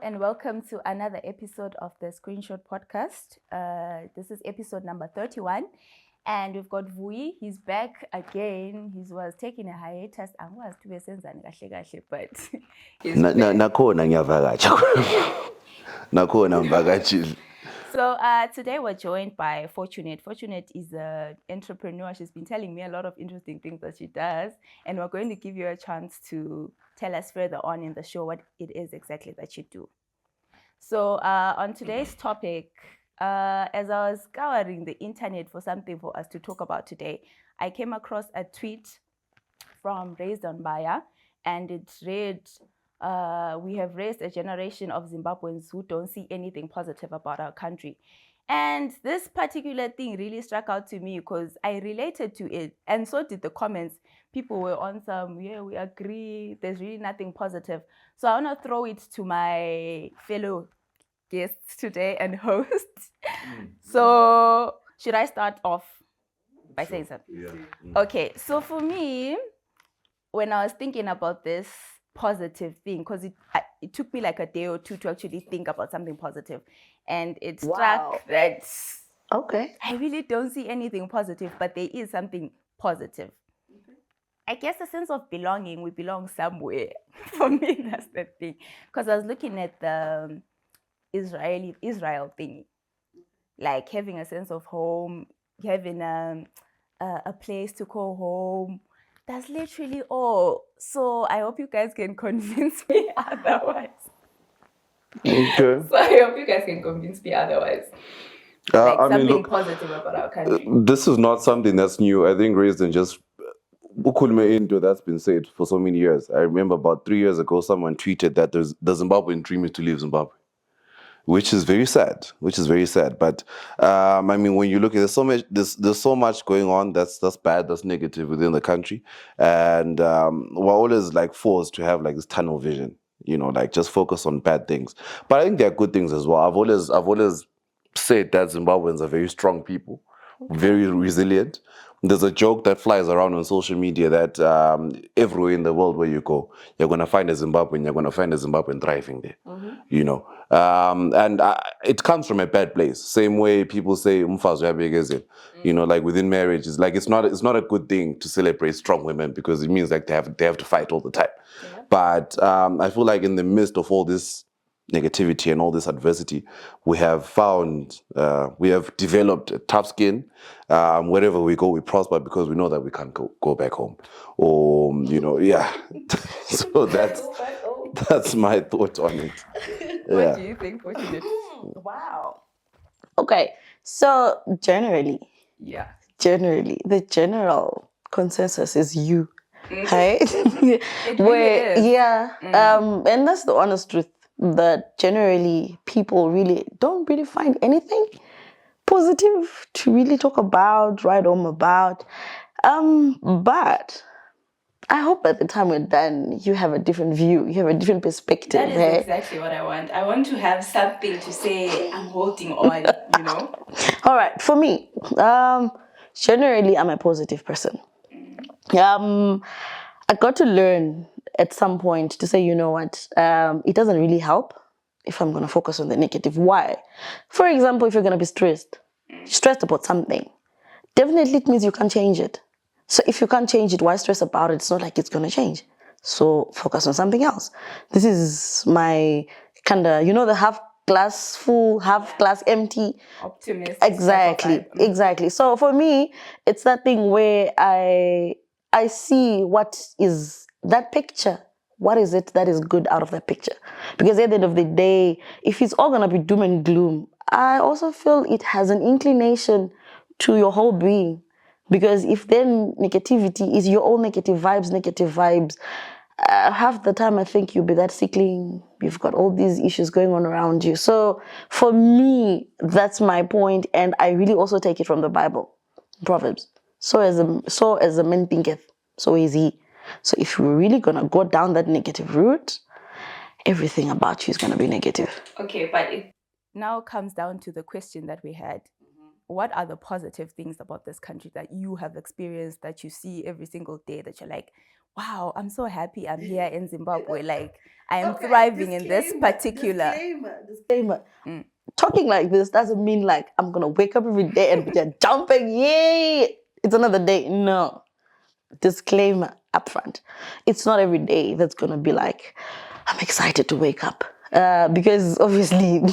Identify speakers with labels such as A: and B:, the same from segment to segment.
A: and welcome to another episode of the ScreenShot podcast. This is episode number 31, and we've got Vui. He's back again. He was taking a hiatus. But he's back.
B: Nakhona ngiyavakatsha. Nakhona ngivakatshile.
A: So today we're joined by Fortunate. Fortunate is an entrepreneur. She's been telling me a lot of interesting things that she does, and we're going to give you a chance to tell us further on in the show what it is exactly that you do. So on today's topic, as I was scouring the internet for something for us to talk about today, I came across a tweet from Raised on Baya, and it read, we have raised a generation of Zimbabweans who don't see anything positive about our country. And this particular thing really struck out to me because I related to it, and so did the comments. People were on some, yeah, we agree, there's really nothing positive. So I want to throw it to my fellow guests today and hosts. So should I start off by saying something? Yeah. Okay, so for me, when I was thinking about this positive thing, because it took me like a day or two to actually think about something positive, and it struck that I really don't see anything positive, but there is something positive. I guess a sense of belonging. We belong somewhere. For me, that's the thing. Because I was looking at the Israel thing, like having a sense of home, having a place to call home. That's literally all. So I hope you guys can convince me otherwise.
B: Okay.
A: So I hope you guys can convince me otherwise. Something positive about our country.
B: This is not something that's new. I think Raised just into that's been said for so many years. I remember about 3 years ago, someone tweeted that the Zimbabwean dream is to leave Zimbabwe, which is very sad. But when you look at there's so much going on that's bad, that's negative within the country, and we're always like forced to have like this tunnel vision, like just focus on bad things. But I think there are good things as well. I've always said that Zimbabweans are very strong people, very resilient. There's a joke that flies around on social media that everywhere in the world where you go, you're going to find a Zimbabwean, you're going to find a Zimbabwean thriving there, and it comes from a bad place. Same way people say, like within marriage, it's not a good thing to celebrate strong women because it means like they have to fight all the time. Yeah. But I feel like in the midst of all this negativity and all this adversity, we have developed a tough skin. Wherever we go, we prosper because we know that we can't go back home. Or, yeah. So that's my thought on it.
A: What do you think, Fortunate?
C: Wow. Okay, so generally, the general consensus is you, right? And that's the honest truth. That generally people really don't really find anything positive to really talk about, write home about. But I hope by the time we're done, you have a different view, you have a different perspective.
A: That is exactly what I want. I want to have something to say, I'm holding on,
C: All right, for me, generally I'm a positive person. I got to learn at some point to say, you know what, it doesn't really help if I'm going to focus on the negative. Why? For example, if you're going to be stressed about something, definitely it means you can't change it. So if you can't change it, why stress about it? It's not like it's going to change. So focus on something else. This is my kind of, the half glass full, half glass empty.
A: Optimistic.
C: Exactly. So for me, it's that thing where I see what is that picture. What is it that is good out of that picture? Because at the end of the day, if it's all going to be doom and gloom, I also feel it has an inclination to your whole being. Because if then negativity is your own negative vibes, half the time I think you'll be that sickling. You've got all these issues going on around you. So for me, that's my point. And I really also take it from the Bible, Proverbs. So as a man thinketh, so is he. So if you're really going to go down that negative route, everything about you is going to be negative.
A: Okay, but it now comes down to the question that we had. what are the positive things about this country that you have experienced, that you see every single day, that you're like, wow, I'm so happy I'm here in Zimbabwe. Like, I am thriving in this particular.
C: Disclaimer. Talking like this doesn't mean like I'm gonna wake up every day and be just jumping, yay, it's another day. No. Disclaimer up front. It's not every day that's gonna be like, I'm excited to wake up. Because obviously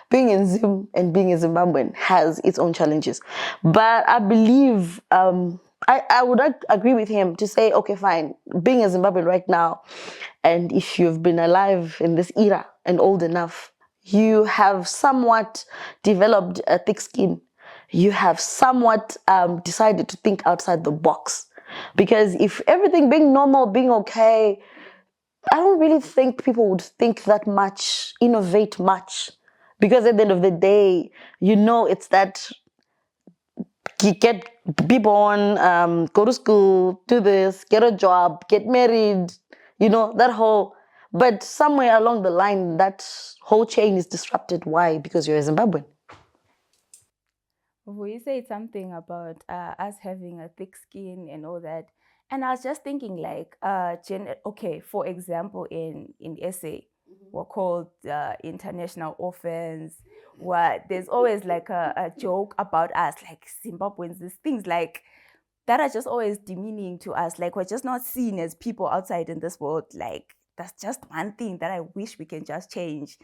C: being in Zim and being a Zimbabwean has its own challenges. But I believe I would agree with him to say, okay, fine, being a Zimbabwean right now, and if you've been alive in this era and old enough, you have somewhat developed a thick skin. You have somewhat decided to think outside the box. Because if everything being normal, being okay, I don't really think people would think that much, innovate much. Because at the end of the day, it's that be born, go to school, do this, get a job, get married, that whole. But somewhere along the line, that whole chain is disrupted. Why? Because you're a Zimbabwean.
A: You said something about us having a thick skin and all that. And I was just thinking, like, okay, for example, in SA, we're called international orphans. There's always like a joke about us, like Zimbabweans, these things like that are just always demeaning to us. Like, we're just not seen as people outside in this world. Like, that's just one thing that I wish we can just change.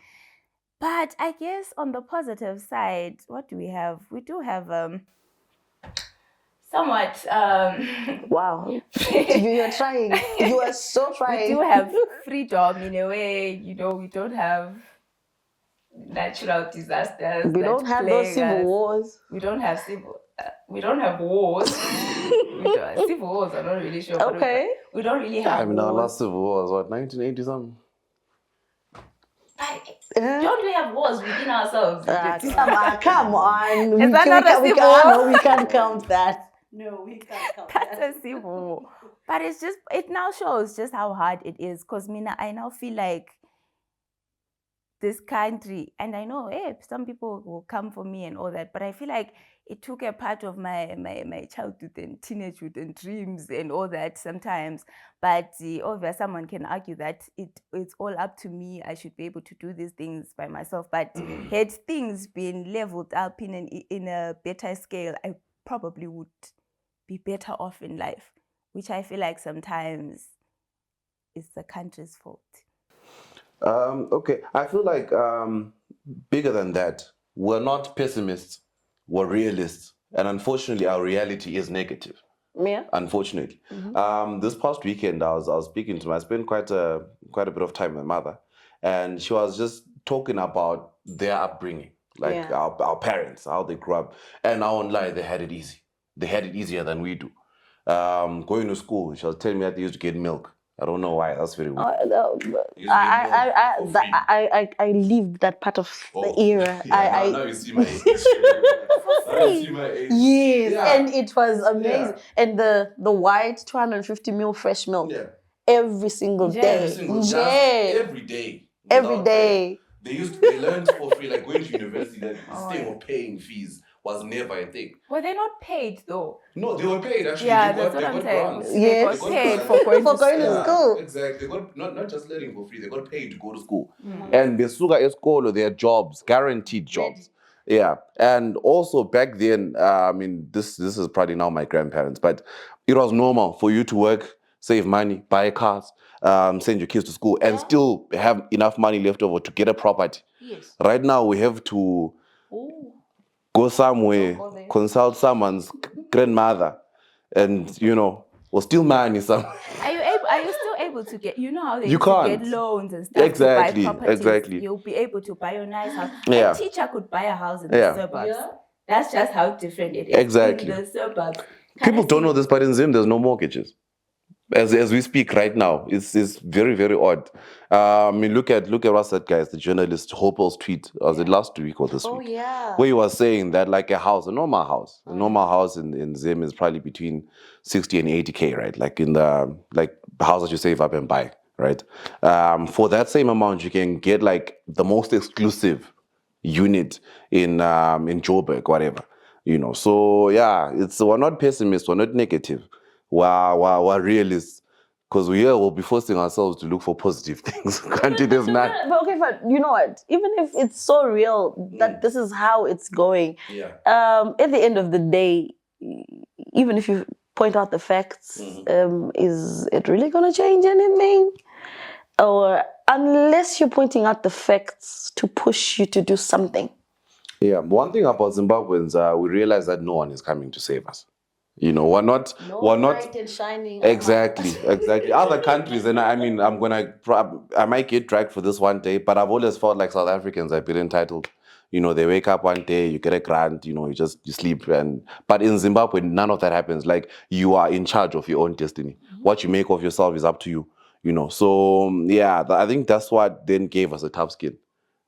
A: But I guess on the positive side, what do we have? We do have somewhat.
C: Wow, you're trying. You are so trying.
A: We do have freedom in a way. We don't have natural disasters.
C: We don't have those civil wars.
A: We don't have civil. We don't have wars. Civil wars, I'm not really sure.
C: Okay.
A: We don't really have.
B: Our last civil war was what, 1980 something.
A: Don't we have wars within ourselves?
C: Come on.
A: Is that not a civil war?
C: No, we can't count that. No, we can't count that.
A: That's a civil war. But it now shows just how hard it is. Because I now feel like this country, and I know some people will come for me and all that, but I feel like it took a part of my childhood and teenagehood and dreams and all that sometimes. But obviously someone can argue that it's all up to me. I should be able to do these things by myself. But had things been leveled up in a better scale, I probably would be better off in life, which I feel like sometimes is the country's fault.
B: Okay, I feel like bigger than that, we're not pessimists, we're realists. And unfortunately, our reality is negative.
C: Yeah.
B: Unfortunately. This past weekend, I was speaking to I spent quite a bit of time with my mother. And she was just talking about their upbringing, like our parents, how they grew up. And I won't lie, they had it easy. They had it easier than we do. Going to school, she was telling me that they used to get milk. I don't know why. That's very weird.
C: I lived that part of the era.
B: Yeah, now you see my age.
C: Yes, yeah. And it was amazing. Yeah. And the white 250ml fresh milk. Yeah. Every single day.
B: Every day.
C: Every day.
B: They learned for free, like going to university, that this thing of paying fees was never a thing.
A: Were they not paid though?
B: No, they were paid actually.
A: Yeah, that's what I'm saying.
C: Yes,
A: they got paid for going
C: to school.
B: Exactly. They got not just learning for free, they got paid to go to school. And the Suga Escolo, their jobs, guaranteed jobs. Yeah. And also back then, this is probably now my grandparents, but it was normal for you to work, save money, buy cars, send your kids to school, and still have enough money left over to get a property. Yes. Right now we have to go somewhere, consult someone's grandmother, and we'll still money somewhere.
A: Are you still able to get? You know how they get loans and stuff.
B: Exactly.
A: To buy properties.
B: Exactly.
A: You'll be able to buy a nice house. Yeah. A teacher could buy a house in the suburbs. Yeah. That's just how different it is.
B: Exactly.
A: In the suburbs.
B: People don't know this, but in Zim, there's no mortgages. As we speak right now, it's very, very odd. Look at what's that guy, the journalist, Hopel's tweet. Was it last week or this week?
C: Oh, yeah.
B: Where he was saying that like a normal house in Zim is probably between 60 and 80K, right? Like in the houses you save up and buy, right? For that same amount, you can get like the most exclusive unit in Joburg, whatever. So yeah, we're not pessimists, we're not negative, we're realists, because we'll be forcing ourselves to look for positive things. Country, there's not.
C: But okay, fine. You know what? Even if it's so real that this is how it's going, at the end of the day, even if you point out the facts, is it really gonna change anything? Or unless you're pointing out the facts to push you to do something.
B: Yeah, one thing about Zimbabweans, we realize that no one is coming to save us. We're not. We're not.
C: Bright and shining.
B: Exactly. Other countries, and I mean, I might get dragged for this one day, but I've always felt like South Africans are a bit entitled. They wake up one day, you get a grant, you sleep, but in Zimbabwe, none of that happens. Like, you are in charge of your own destiny. What you make of yourself is up to you. So yeah, I think that's what then gave us a tough skin.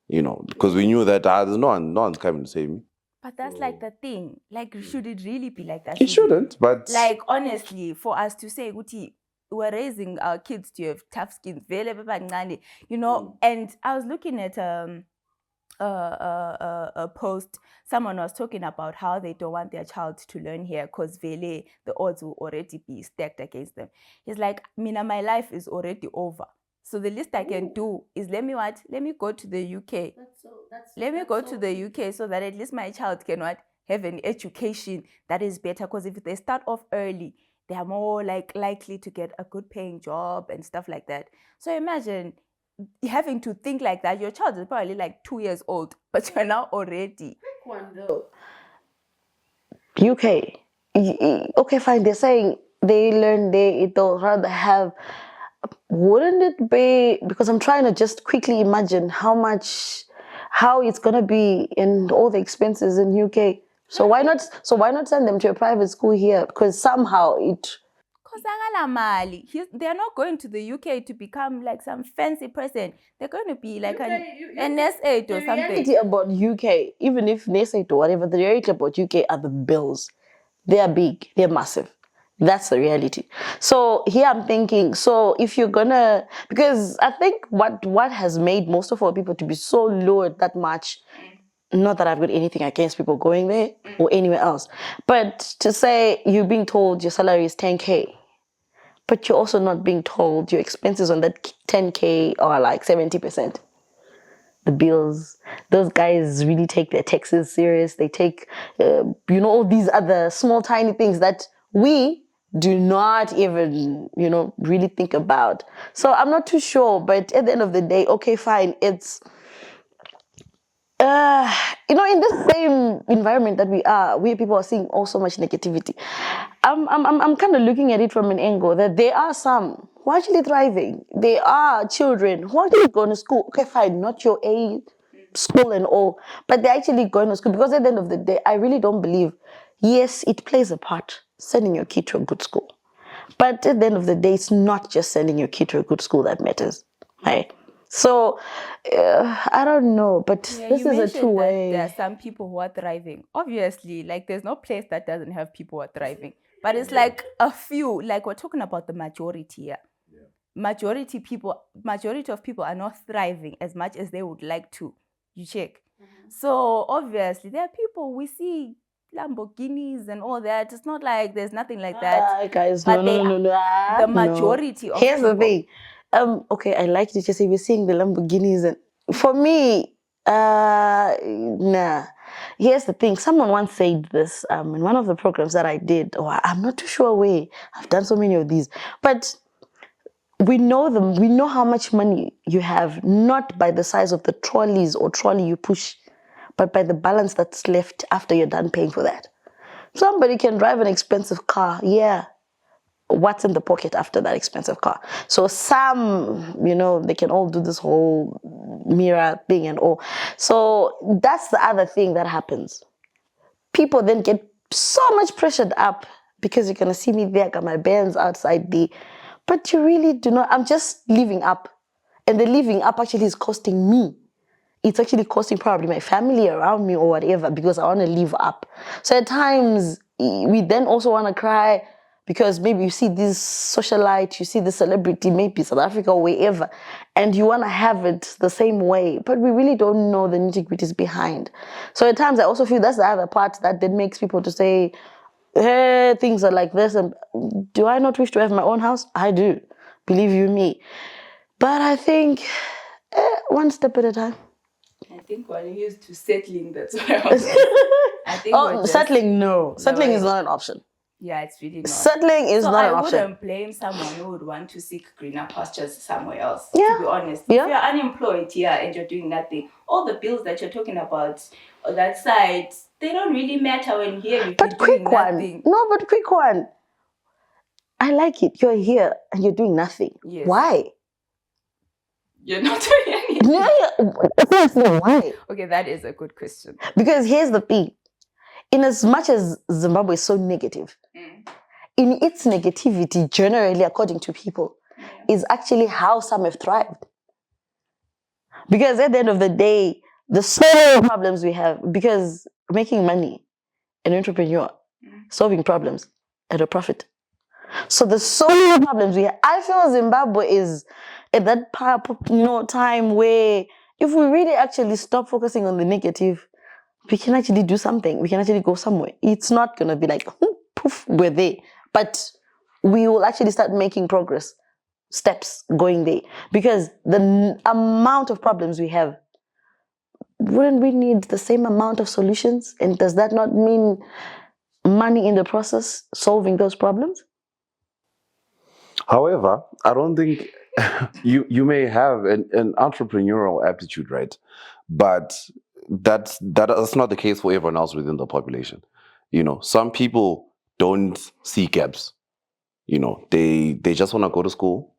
B: Because we knew that there's no one's coming to save me.
A: But that's like the thing. Like, should it really be like that?
B: It shouldn't, but
A: Like, honestly, for us to say, Guti, we're raising our kids to have tough skins, and I was looking at a post. Someone was talking about how they don't want their child to learn here because the odds will already be stacked against them. He's like, Mina, my life is already over. So the least I can do is let me go to the UK. Let me go to the UK so that at least my child can have an education that is better. Because if they start off early, they are more likely to get a good paying job and stuff like that. So imagine having to think like that. Your child is probably like 2 years old, but you're now already.
C: UK. Okay, fine. They're saying they'll rather have. Wouldn't it be, because I'm trying to just quickly imagine how it's gonna be and all the expenses in UK. So why not send them to a private school here? Because somehow
A: they're not going to the UK to become like some fancy person. They're going to be like an S8 or something.
C: The reality about UK, even if S8 or whatever, the reality about UK are the bills. They are big, they're massive. That's the reality. So here I'm thinking, so if you're gonna, because I think what has made most of our people to be so lowered that much, not that I've got anything against people going there or anywhere else, but to say you're being told your salary is 10K, but you're also not being told your expenses on that 10K are like 70%. The bills, those guys really take their taxes serious. They take, all these other small, tiny things that we do not even, really think about. So I'm not too sure, but at the end of the day, okay, fine. It's, in this same environment that we are, where people are seeing all so much negativity, I'm kind of looking at it from an angle that there are some who are actually thriving. There are children who are actually going to school. Okay, fine, not your A school and all, but they're actually going to school, because at the end of the day, I really don't believe, yes, it plays a part sending your kid to a good school, but at the end of the day, it's not just sending your kid to a good school that matters, right? So I don't know, but this is a two-way.
A: There are some people who are thriving. Obviously, like, there's no place that doesn't have people who are thriving, but it's like a few. Like, we're talking about the majority here. Majority of people are not thriving as much as they would like to. You check. So obviously there are people, we see Lamborghinis and all that. It's not like there's nothing like that.
C: Guys,
A: but
C: no.
A: The majority of
C: Here's
A: people.
C: the thing. Okay, I like to just say we're seeing the Lamborghinis, and for me, nah. Here's the thing. Someone once said this in one of the programs that I did, or I'm not too sure where. I've done so many of these, but we know them. We know how much money you have, not by the size of the trolleys or trolley you push, but by the balance that's left after you're done paying for that. Somebody can drive an expensive car, yeah. What's in the pocket after that expensive car? So some, they can all do this whole mirror thing and all. So that's the other thing that happens. People then get so much pressured up because you're going to see me there, I got my bands outside there. But you really do not. I'm just living up. And the living up actually is costing me. It's actually costing probably my family around me or whatever, because I want to live up. So at times, we then also want to cry because maybe you see this socialite, you see the celebrity, maybe South Africa or wherever, and you want to have it the same way, but we really don't know the nitty-gritties behind. So at times I also feel that's the other part that then makes people to say, hey, things are like this. And do I not wish to have my own house? I do, believe you me. But I think one step at a time.
A: I think when you're used to settling, that's what I was. I think
C: settling, no. Settling is not an option.
A: Yeah, it's really not.
C: Settling is not an option.
A: I wouldn't blame someone who would want to seek greener pastures somewhere else, to be honest. If you're unemployed here and you're doing nothing, all the bills that you're talking about on that side, they don't really matter when here you're doing nothing.
C: No, but quick one. I like it. You're here and you're doing nothing.
A: Yes.
C: Why?
A: You're not doing anything.
C: No, why?
A: Okay, that is a good question.
C: Because here's the thing. In as much as Zimbabwe is so negative, in its negativity, generally, according to people, is actually how some have thrived. Because at the end of the day, the sole problems we have, because making money, an entrepreneur, solving problems at a profit. So the sole problems we have, I feel Zimbabwe is at that time where if we really actually stop focusing on the negative, we can actually do something. We can actually go somewhere. It's not going to be like, poof, we're there. But we will actually start making progress, steps going there. Because the amount of problems we have, wouldn't we need the same amount of solutions? And does that not mean money in the process, solving those problems?
B: However, I don't think you may have an entrepreneurial aptitude, right? But that's not the case for everyone else within the population. Some people don't see gaps. They just want to go to school,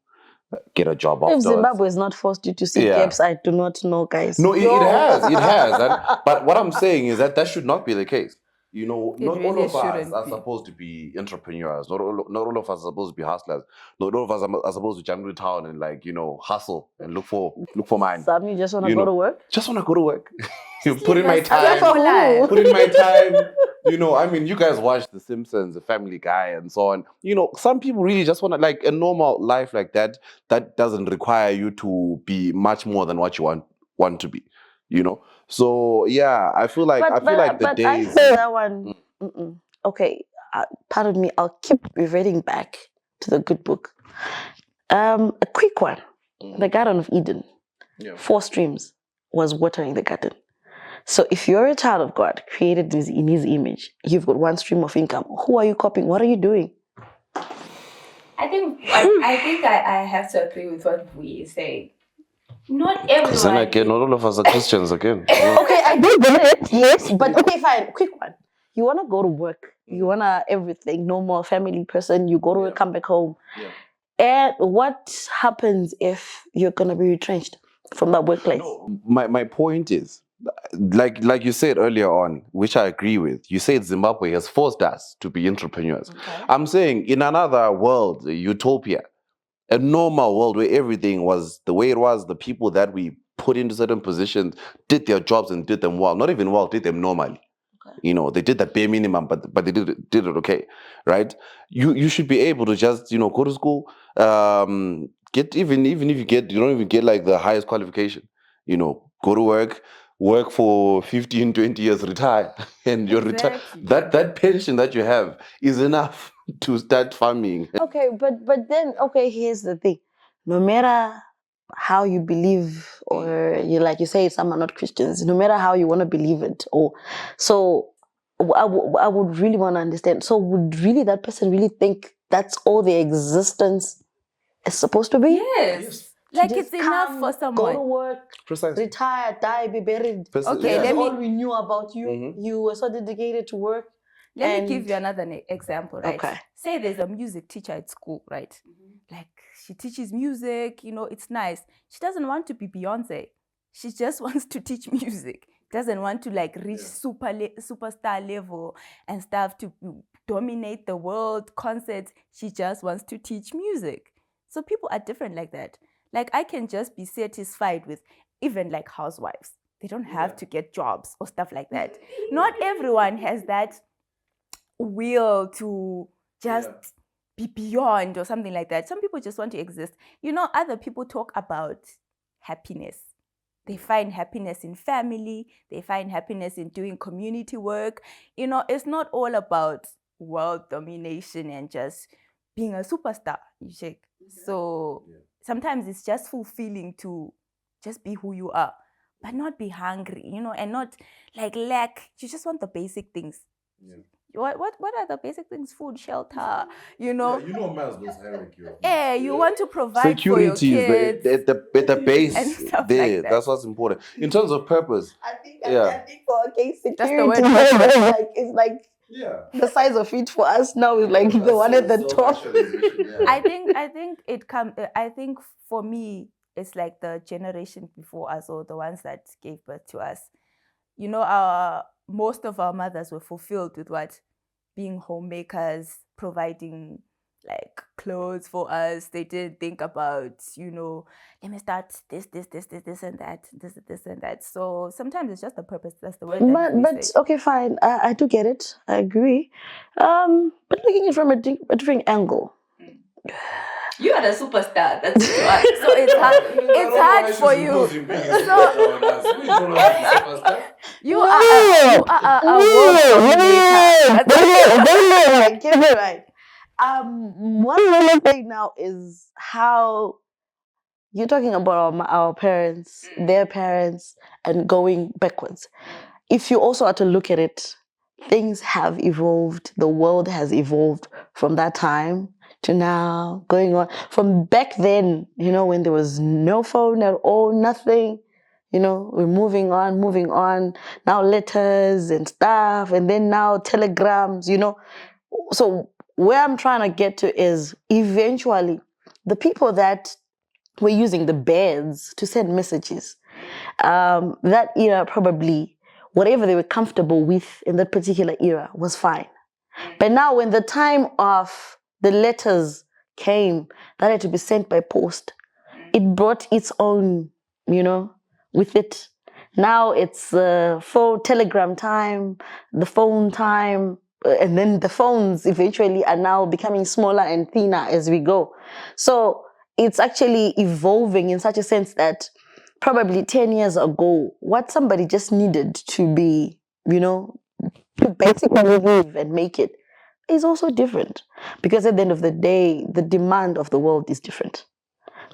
B: get a job afterwards.
C: If Zimbabwe has not forced you to see gaps, I do not know, guys.
B: No, it has. But what I'm saying is that should not be the case. Not really all of us are supposed to be entrepreneurs. Not all of us are supposed to be hustlers. Not all of us are supposed to jump to town and hustle and look for mine.
C: Some you just want to go to work?
B: Just want to go to work. Put in my time. You guys watch The Simpsons, The Family Guy, and so on. Some people really just want to, a normal life like that doesn't require you to be much more than what you want to be. So yeah, I feel like the days.
C: I say that one. Okay, pardon me. I'll keep reverting back to the good book. A quick one. The Garden of Eden. 4 streams was watering the garden. So if you're a child of God, created in His image, you've got 1 stream of income. Who are you copying? What are you doing?
A: I think I have to agree with what we say. Not everyone.
B: Then again, not all of us are Christians again.
C: Okay, I do get it, yes. But okay, fine. Quick one. You want to go to work. You want to everything. No more family person. You go to work, come back home. Yeah. And what happens if you're going to be retrenched from that workplace?
B: No, my point is, like you said earlier on, which I agree with, you said Zimbabwe has forced us to be entrepreneurs. Okay. I'm saying in another world, utopia, a normal world where everything was the way it was, the people that we put into certain positions did their jobs and did them well. Not even well, did them normally. Okay. They did the bare minimum, but they did it okay, right? You should be able to just go to school, get even if you don't even get like the highest qualification, go to work for 15, 20 years, retire, and your that pension that you have is enough to start farming.
C: Okay, but then here's the thing. No matter how you believe, or you say some are not Christians, no matter how you want to believe it, I would really want to understand. So would really that person really think that's all their existence is supposed to be?
A: Yes. Like it's enough for someone.
C: Go to work, retire, die, be buried.
A: Okay,
C: that's all we knew about you. Mm-hmm. You were so dedicated to work.
A: Let me give you another example, right?
C: Okay.
A: Say there's a music teacher at school, right? Mm-hmm. Like she teaches music, it's nice. She doesn't want to be Beyonce. She just wants to teach music. Doesn't want to reach superstar level and stuff to dominate the world, concerts. She just wants to teach music. So people are different like that. Like I can just be satisfied with even like housewives. They don't have to get jobs or stuff like that. Not everyone has that will to just be beyond or something like that. Some people just want to exist. You know, other people talk about happiness. They find happiness in family. They find happiness in doing community work. You know, it's not all about world domination and just being a superstar. You check. So sometimes it's just fulfilling to just be who you are, but not be hungry, you know, and not like lack. You just want the basic things. Yeah. What are the basic things? Food, shelter, you know.
B: Yeah, you know Maslow's hierarchy of needs.
A: Yeah, you want to provide
B: security
A: for your kids
B: is the base
A: and stuff
B: there.
A: like that.
B: That's what's important in terms of purpose.
C: I think for okay, security,
A: That's the word.
C: it's like the size of it for us now is like the one at the top.
A: I think it comes. I think for me, it's like the generation before us or the ones that gave birth to us. You know, most of our mothers were fulfilled with what? Being homemakers, providing like clothes for us. They didn't think about, you know, let me start this and that, this and that. So sometimes it's just the purpose. That's the word.
C: But okay, fine. I do get it. I agree. But looking at it from a different angle.
A: You are the superstar. That's so it's hard. It's hard for you. You are a world dominator.
C: Get it right. One little thing now is how you're talking about our parents, their parents, and going backwards. If you also are to look at it, things have evolved. The world has evolved from that time to now, going on. From back then, you know, when there was no phone at all, nothing, you know, we're moving on. Now letters and stuff, and then now telegrams, you know. So where I'm trying to get to is eventually the people that were using the beds to send messages, that era probably, whatever they were comfortable with in that particular era was fine. But now when the time of the letters came that had to be sent by post, it brought its own, you know, with it. Now it's phone, telegram time, the phone time, and then the phones eventually are now becoming smaller and thinner as we go. So it's actually evolving in such a sense that probably 10 years ago, what somebody just needed to be, you know, to basically live and make it is also different. Because at the end of the day, the demand of the world is different.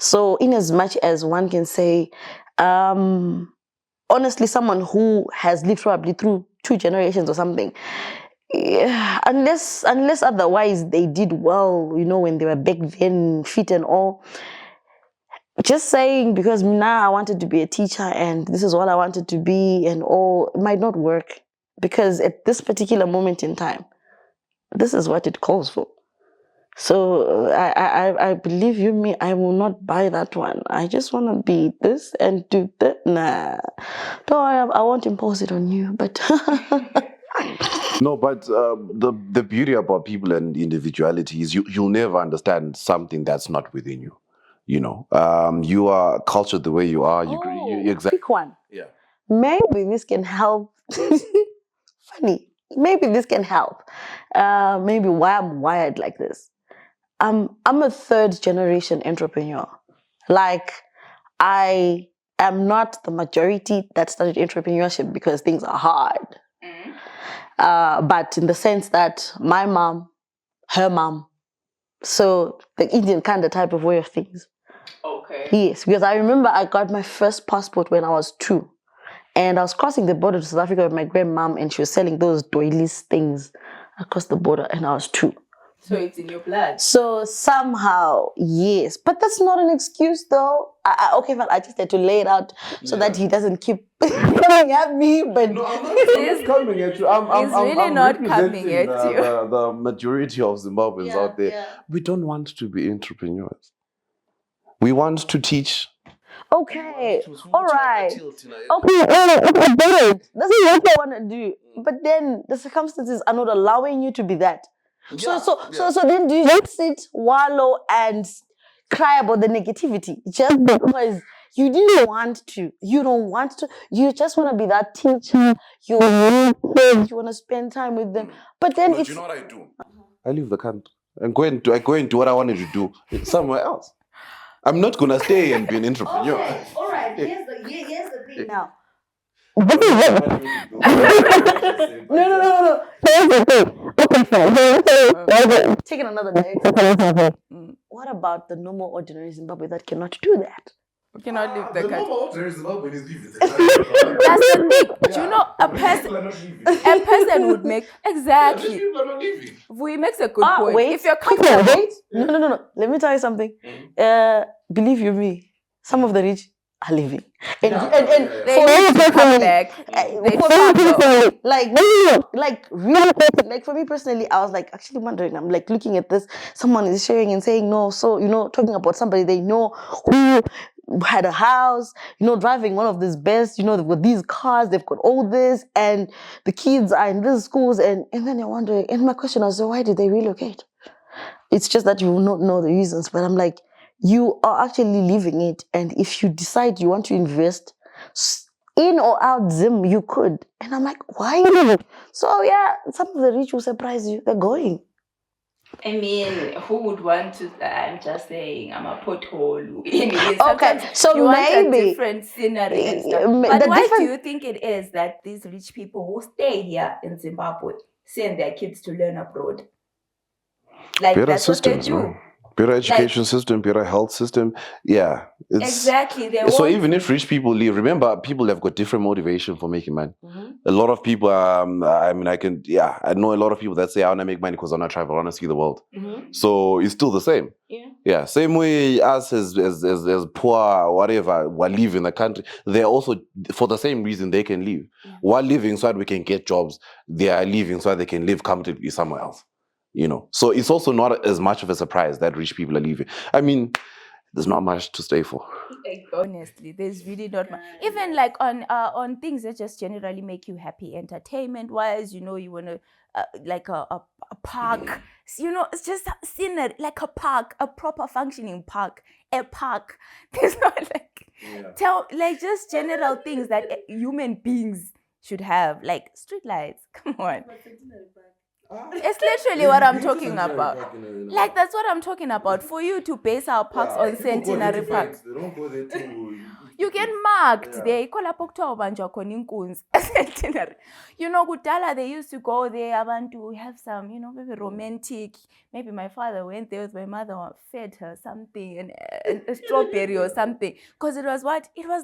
C: So in as much as one can say, honestly, someone who has lived probably through 2 generations or something, unless otherwise they did well, you know, when they were back then, fit and all. Just saying because now I wanted to be a teacher and this is what I wanted to be and all, it might not work. Because at this particular moment in time, this is what it calls for. So I believe you me, I will not buy that one. I just want to be this and do that. Nah, don't worry, I won't impose it on you. But
B: no, but the beauty about people and individuality is you'll never understand something that's not within you. You know, you are cultured the way you are. You exactly.
C: Pick one.
B: Yeah.
C: Maybe this can help. Funny. Maybe this can help. Maybe why I'm wired like this. I'm a 3rd generation entrepreneur. Like, I am not the majority that started entrepreneurship because things are hard. But in the sense that my mom, her mom, so the Indian kind of type of way of things.
A: Okay.
C: Yes, because I remember I got my first passport when I was 2. And I was crossing the border to South Africa with my grandmom and she was selling those doilies things across the border and I was 2.
A: So it's in your blood.
C: So somehow, yes. But that's not an excuse though. Okay, fine, I just had to lay it out so that he doesn't keep coming at me. But
B: no, I'm not coming at you. I'm
A: not coming at you.
B: The majority of Zimbabweans out there. Yeah. We don't want to be entrepreneurs. We want to teach.
C: Okay, all right. Okay, that's what I want to do. But then the circumstances are not allowing you to be that. So then do you just sit, wallow, and cry about the negativity just because you didn't want to? You don't want to. You just want to be that teacher. You want to spend time with them. But then
B: you know what I do? I leave the country. and go and do what I wanted to do somewhere else. I'm not gonna stay and be an entrepreneur.
C: Okay, all right. Here's the thing now. No. Here's the thing. Okay, fine. Taking another direction. What about the normal, ordinary Zimbabwe that cannot do that?
A: We cannot leave the country.
B: There's Zimbabwe is leaving the
A: That's the thing. Do you know a person would make exactly.
B: People are not leaving.
A: We makes a good point.
C: Wait,
A: If you're
C: quick,
A: comfortable,
C: wait. No. Let me tell you something. Believe you me, some of the rich are leaving. And
A: they
C: for
A: need
C: me
A: to come
C: personally,
A: back. They
C: for me
A: travel.
C: personally, like really, like for me personally, I was like actually wondering. I'm like looking at this. Someone is sharing and saying no. So talking about somebody they know who had a house, driving one of these best. They've got these cars, they've got all this, and the kids are in these schools, and then you're wondering. And my question was, so why did they relocate? It's just that you will not know the reasons, but I'm like, you are actually living it. And if you decide you want to invest in or out Zim, you could. And I'm like, why? So yeah, some of the rich will surprise you. They're going.
A: I mean, who would want to? I'm just saying, I'm a pothole.
C: Okay, so
A: you want a
C: maybe
A: different scenery and stuff. But why do you think it is that these rich people who stay here in Zimbabwe send their kids to learn abroad? Like
B: better
A: that's
B: systems,
A: what they do.
B: man. Better education system, better health system. Yeah.
A: Exactly.
B: So even if rich people leave, remember, people have got different motivation for making money.
C: Mm-hmm.
B: A lot of people, I know a lot of people that say, I want to make money because I want to travel, I want to see the world.
C: Mm-hmm.
B: So it's still the same. Yeah. Same way us as poor, whatever, we're leaving the country. They're also, for the same reason, they can leave.
C: Yeah.
B: We're leaving so that we can get jobs. They are leaving so that they can live comfortably somewhere else. So it's also not as much of a surprise that rich people are leaving. I mean, there's not much to stay for.
A: Like, honestly, there's really not much. Even like on things that just generally make you happy, entertainment wise. You want to like a park. It's just scenery, like a park, a proper functioning park, a park. There's not just general things that human beings should have, like streetlights. Come on. It's literally what I'm talking about. Like, that's what I'm talking about. For you to base our parks on Centenary Park.
B: They don't go there too.
A: You get marked there. Centenary. Kudala, they used to go there. I want to have some, maybe romantic. Maybe my father went there with my mother, fed her something, and a strawberry or something. Because it was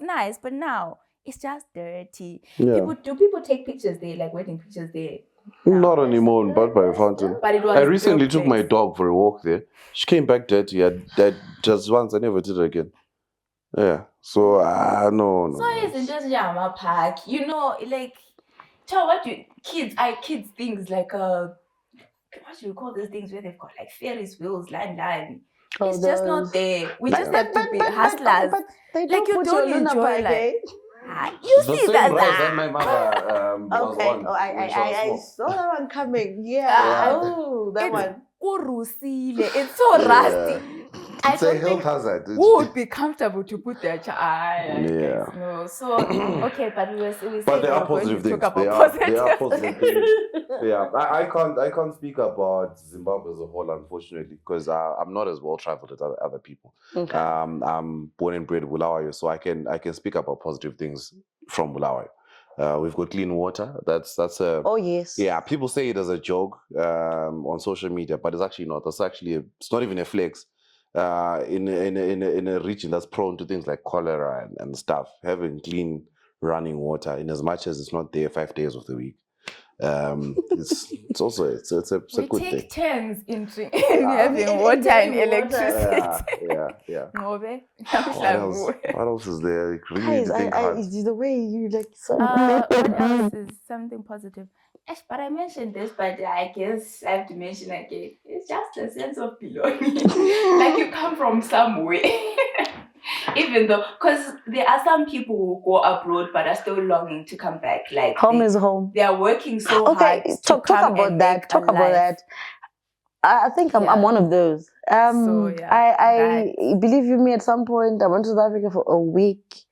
A: nice. But now, it's just dirty.
B: Yeah.
A: Do people take pictures there, like wedding pictures there?
B: Not anymore, but by a fountain.
A: But it was
B: I recently took
A: place.
B: my dog for a walk there. She came back dirty. Just once. I never did it again. Yeah. So, no.
A: So it's just Jama Park. Kids things like what do you call those things where they've got like Ferris wheels, line. It's just not there. We just have to be hustlers.
C: They
A: like you don't enjoy like.
B: You see that my mother was
C: okay.
B: on.
C: I saw that one coming. Yeah. Oh, that one.
A: It's so rusty.
B: It's a health hazard.
A: Who would be comfortable to put their child?
B: Yeah.
A: No. So okay, but we
B: but there are positive things. There are positive things. Yeah. I can't speak about Zimbabwe as a whole, unfortunately, because I'm not as well traveled as other people.
C: Okay.
B: I'm born and bred in Bulawayo, so I can speak about positive things from Bulawayo. We've got clean water. That's a.
C: Oh yes.
B: Yeah, people say it as a joke on social media, but it's actually not. It's not even a flex. In a region that's prone to things like cholera and stuff, having clean running water, in as much as it's not there 5 days of the week, it's also a good thing.
A: We take turns in having water and electricity.
B: Yeah.
A: What
B: else is there? Really
C: Guys, the way you like.
A: What else is something positive? But I mentioned this, but I guess I have to mention again. It's just a sense of belonging. Like you come from somewhere. Even though, because there are some people who go abroad but are still longing to come back. Like
C: home is home.
A: They are working so hard.
C: Talk about that. Talk about that. I think I'm one of those. I believe you me. At some point, I went to South Africa for a week.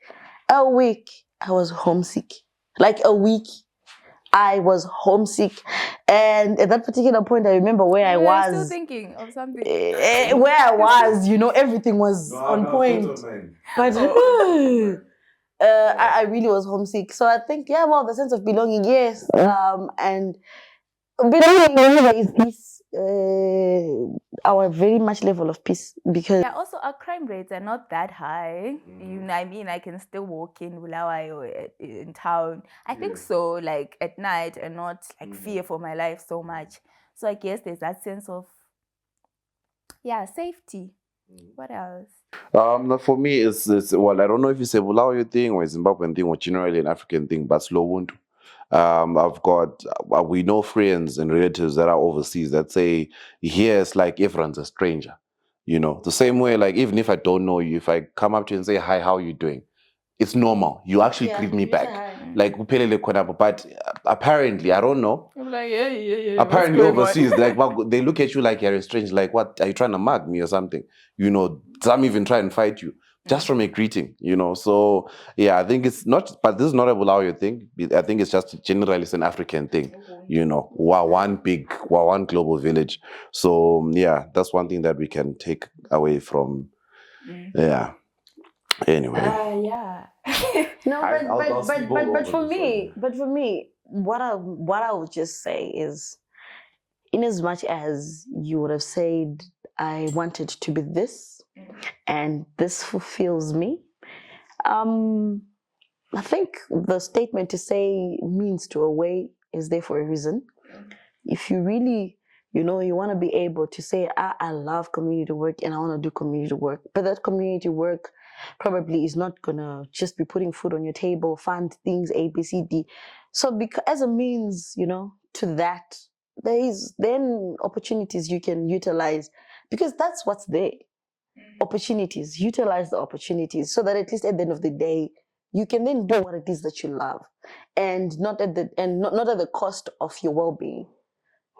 C: I was homesick. Like a week. I was homesick. And at that particular point, I remember where I was.
A: Still thinking of something.
C: Where I was, everything was on point. But I really was homesick. So I think, the sense of belonging, yes. And belonging is peace. Our very much level of peace, because
A: also our crime rates are not that high. You know, I mean, I can still walk in Bulawayo or in town. I think so, like at night, and not like fear for my life so much. So I guess there's that sense of safety. What else?
B: For me, it's well, I don't know if it's a Bulawayo thing or a Zimbabwean thing or generally an African thing, but slow wound. I've got, we know friends and relatives that are overseas that say, here it's like everyone's a stranger. The same way, like, even if I don't know you, if I come up to you and say, hi, how are you doing? It's normal. You actually greet me back. Like, but apparently, I don't know.
A: I'm like, yeah.
B: Apparently overseas, like, they look at you like you're strange. Like, what, are you trying to mug me or something? Some even try and fight you just from a greeting, So yeah, I think it's not, but this is not a Bulawayo thing. I think it's just generally it's an African thing, one global village. So yeah, that's one thing that we can take away from, Anyway.
C: But for me, what I would just say is, in as much as you would have said, I wanted to be this, and this fulfills me, I think the statement to say means to a way is there for a reason. If you really, you want to be able to say, I love community work and I want to do community work, but that community work probably is not going to just be putting food on your table, fund things, A, B, C, D. So as a means, to that, there is then opportunities you can utilize, because that's what's there. Opportunities, utilize the opportunities, so that at least at the end of the day, you can then do what it is that you love, and not at the cost of your well-being,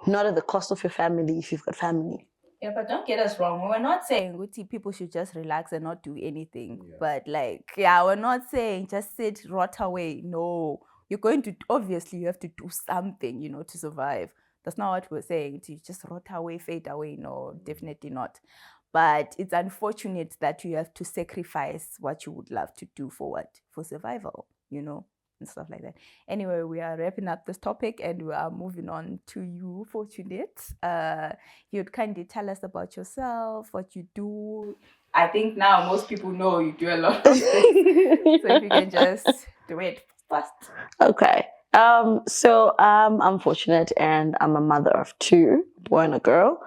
C: not at the cost of your family if you've got family.
A: Yeah, but don't get us wrong. We're not saying people should just relax and not do anything. But we're not saying just sit, rot away. No, you're going to, obviously you have to do something, to survive. That's not what we're saying, to just rot away, fade away. No, definitely not. But it's unfortunate that you have to sacrifice what you would love to do for survival, and stuff like that. Anyway, we are wrapping up this topic and we are moving on to you, Fortunate. You'd kindly tell us about yourself, what you do. I think now most people know you do a lot of things. So if you can just do it fast.
C: Okay. So I'm Fortunate, and I'm a mother of 2, boy and a girl,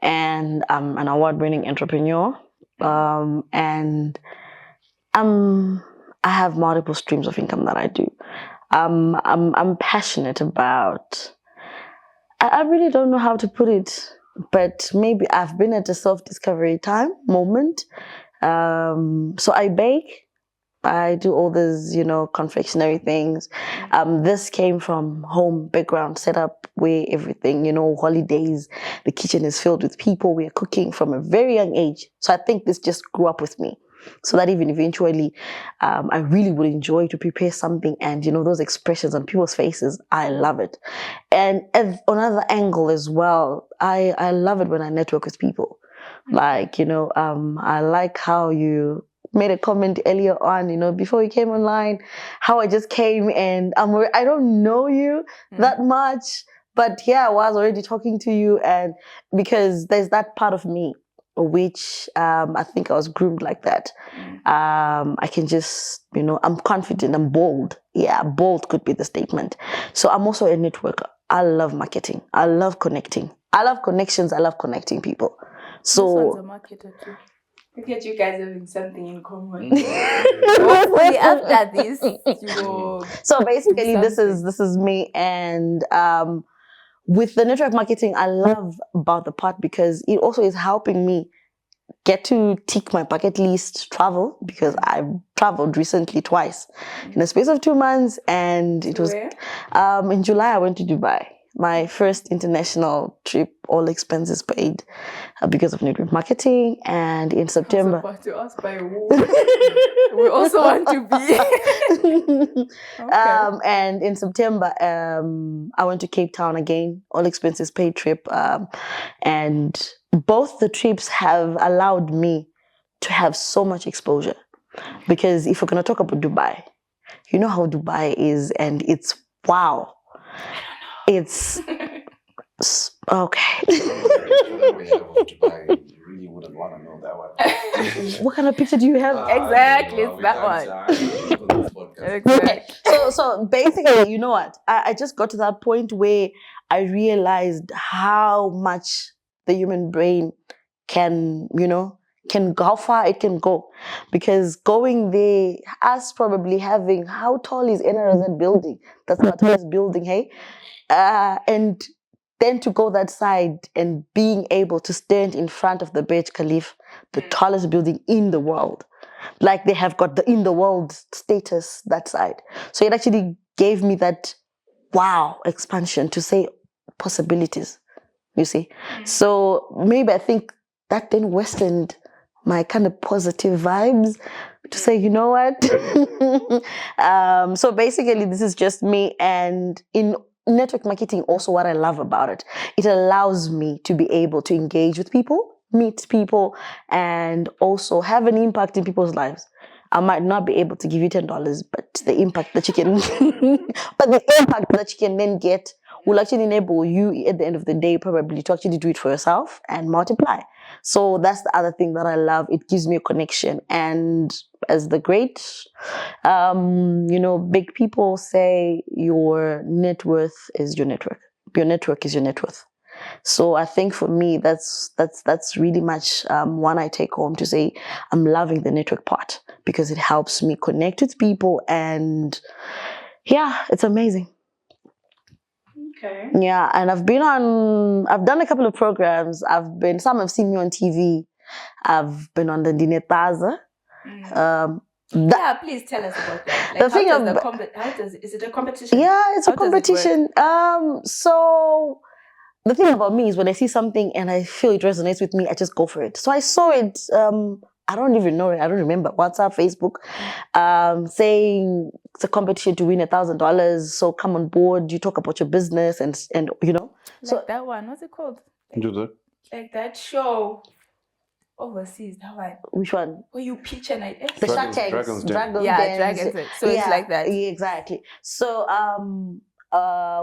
C: and I'm an award-winning entrepreneur. And I have multiple streams of income that I do. I'm passionate about, I really don't know how to put it, but maybe I've been at a self-discovery moment. So I bake. I do all these, confectionery things. This came from home background setup where everything, holidays, the kitchen is filled with people. We are cooking from a very young age. So I think this just grew up with me. So that even eventually, I really would enjoy to prepare something, and those expressions on people's faces, I love it. And on another angle as well, I love it when I network with people. I like how you made a comment earlier on, before you came online, how I just came and I don't know you that much, but I was already talking to you, and because there's that part of me which I think I was groomed like that. I can just, I'm confident, I'm bold. Yeah, bold could be the statement. So I'm also a networker. I love marketing. I love connecting. I love connections. I love connecting people. So
A: this one's a marketer too. Look at you guys having something in common. Hopefully after this, you will.
C: So basically, this is me, and with the network marketing, I love about the part because it also is helping me get to tick my bucket list travel, because I've traveled recently twice in the space of 2 months, and it was in July I went to Dubai. My first international trip, all expenses paid, because of network marketing. And in September,
A: I was about to ask by who. We all also want to be. Okay.
C: And in September, I went to Cape Town again, all expenses paid trip. And both the trips have allowed me to have so much exposure. Because if we're going to talk about Dubai, you know how Dubai is, and it's wow. It's okay.
B: You really wouldn't want to know that one.
C: What kind of picture do you have?
A: Exactly, it's that one. Exactly.
C: So basically, you know what? I just got to that point where I realized how much the human brain can, how far it can go. Because going there, us probably having, how tall is NRZ building? That's the tallest building, hey? And then to go that side and being able to stand in front of the Burj Khalifa, the tallest building in the world. Like they have got the in the world status that side. So it actually gave me that wow expansion to say possibilities, you see. So maybe I think that then westerned my kind of positive vibes to say, you know what? So basically this is just me. And in network marketing, also what I love about it, it allows me to be able to engage with people, meet people, and also have an impact in people's lives. I might not be able to give you $10, but the impact that you can, then get will actually enable you at the end of the day probably to actually do it for yourself and multiply. So that's the other thing that I love. It gives me a connection. And as the great, big people say, your net worth is your network. Your network is your net worth. So I think for me, that's really much one I take home to say I'm loving the network part because it helps me connect with people, and yeah, it's amazing.
A: Okay.
C: Yeah, and I've done a couple of programs. Some have seen me on TV. I've been on the Dinetaza.
A: Yeah, please tell us about that. Like, is it a competition?
C: Yeah, it's a
A: How does it
C: competition. So the thing about me is when I see something and I feel it resonates with me, I just go for it. So I saw it. I don't even know it. I don't remember. WhatsApp, Facebook, saying it's a competition to win $1,000. So come on board. You talk about your business and
A: So like that one. What's it called? Like that show overseas. That one.
C: Which one?
A: Where you pitch and
C: the Shark Tank. Dragons
A: yeah, Dragons. So it's like that.
C: Exactly. So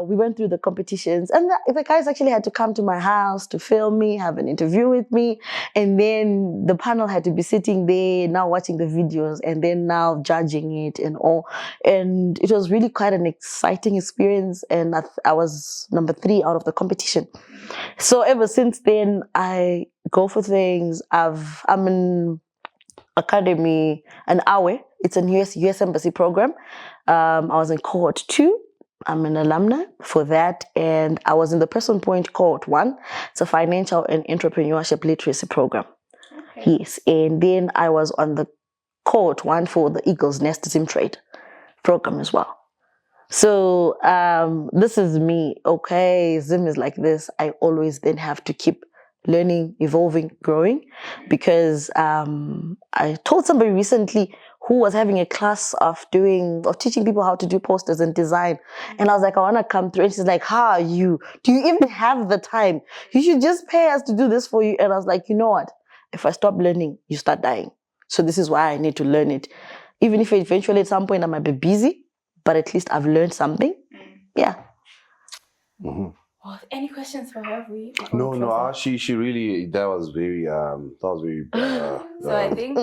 C: we went through the competitions, and the guys actually had to come to my house to film me, have an interview with me, and then the panel had to be sitting there now watching the videos and then now judging it and all. And it was really quite an exciting experience, and I was number 3 out of the competition. So ever since then, I go for things. I'm in academy, an AWE. It's a US Embassy program. I was in cohort 2. I'm an alumni for that. And I was in the Person Point cohort 1. It's a financial and entrepreneurship literacy program. Okay. Yes. And then I was on the cohort 1 for the Eagle's Nest Zim Trade program as well. So this is me. Okay, Zim is like this. I always then have to keep learning, evolving, growing, because I told somebody recently who was having a class of teaching people how to do posters and design. And I was like, I want to come through. And she's like, how are you? Do you even have the time? You should just pay us to do this for you. And I was like, you know what? If I stop learning, you start dying. So this is why I need to learn it. Even if eventually at some point I might be busy, but at least I've learned something. Yeah.
B: Mm-hmm.
A: Well, any questions for her?
B: No. She really that was very.
A: So I think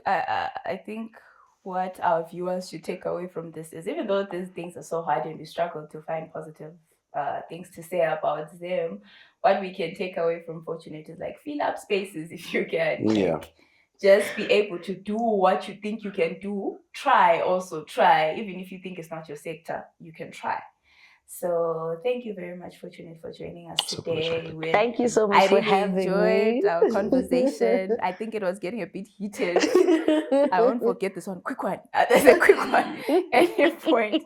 A: I think what our viewers should take away from this is, even though these things are so hard and we struggle to find positive things to say about them, what we can take away from Fortunate is like fill up spaces if you can. Like, just be able to do what you think you can do. Try. Even if you think it's not your sector, you can try. So thank you very much, Fortunate, for joining us today.
C: Thank you so much for having me.
A: I really enjoyed our conversation. I think it was getting a bit heated. I won't forget this one. Quick one. There's a quick one. Any point.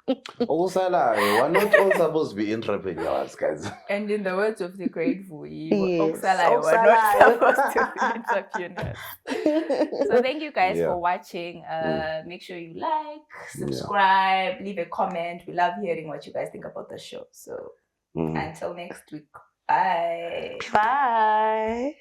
B: We're not all supposed to be entrepreneurs, guys.
A: And in the words of the great Vui,
C: Yes,
A: Oksalai, we're not supposed to be
C: Oksalai.
A: entrepreneurs. So thank you guys
B: Yeah.
A: for watching. Make sure you like, subscribe, leave a comment. We love hearing what you guys think about the show. So until next week, bye.
C: Bye.